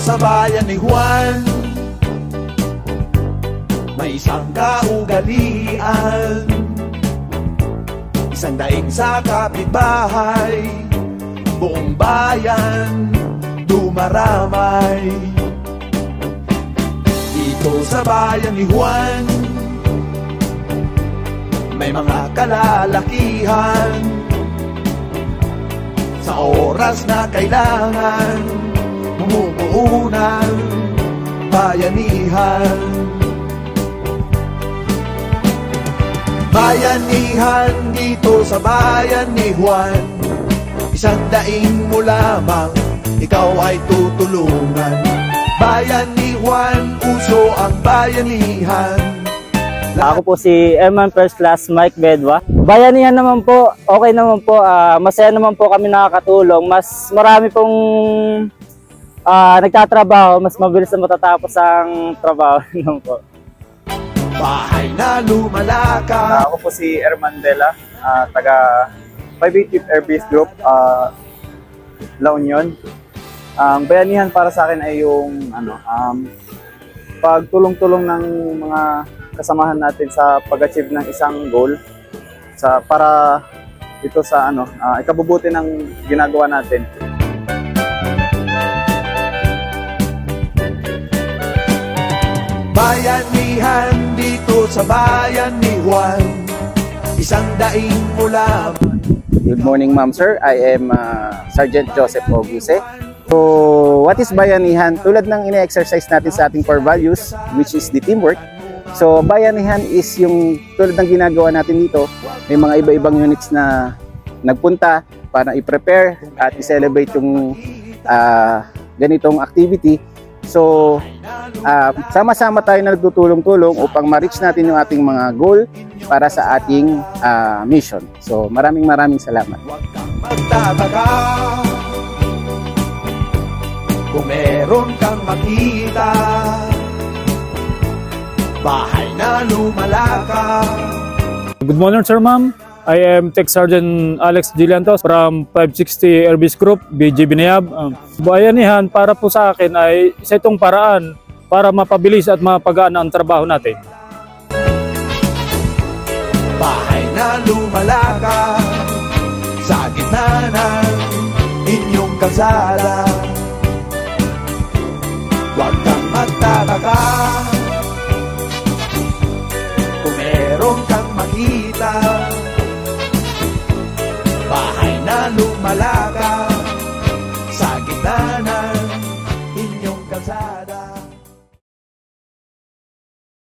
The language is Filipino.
sa bayan ni Juan, may isang kaugalian, isang daing sa kapitbahay, buong bayan dumaramay. Dito sa bayan ni Juan, may mga kalalakihan, sa oras na kailangan, bumubuo ng bayanihan. Bayanihan dito sa bayan ni Juan, isang daing mo lamang, ikaw ay tutulungan. Bayan ni Juan, uso ang bayanihan. Ako po si Airman First Class Mike Bedwa. Bayanihan naman po, okay naman po. Masaya naman po kami nakakatulong. Mas marami pong nagtatrabaho, mas mabilis na matatapos ang trabaho naman po. Bahay na lumalaka. Ako po si Airman Dela, taga 585th Air Base Group, La Union. Ang bayanihan para sa akin ay yung pagtulong-tulong ng mga kasamahan natin sa pag-achieve ng isang goal para ito sa ikabubuti ng ginagawa natin. Bayanihan dito sa bayan ni Juan, isang daing mo lamang. Good morning, ma'am, sir. I am Sergeant Joseph Oguse. So, what is bayanihan? Tulad ng ine-exercise natin sa ating core values, which is the teamwork. So, bayanihan is yung tulad ng ginagawa natin dito. May mga iba-ibang units na nagpunta para i-prepare at i-celebrate yung ganitong activity. So, sama-sama tayo na nagtutulong-tulong upang ma-reach natin yung ating mga goal para sa ating mission. So, maraming salamat. Huwag kang magtataka kung meron kang makita, bahay na lumalaka. Good morning, sir, ma'am. I am Tech Sergeant Alex Giliantos from 560 Air Base Group, BG Binayab. Bayanihan para po sa akin ay isa itong paraan para mapabilis at mapagaan ang trabaho natin. Bahay na lumalaka sa gitna ng inyong kalsada. Huwag kang magtataka kung meron kang makita, bahay na lumalaka.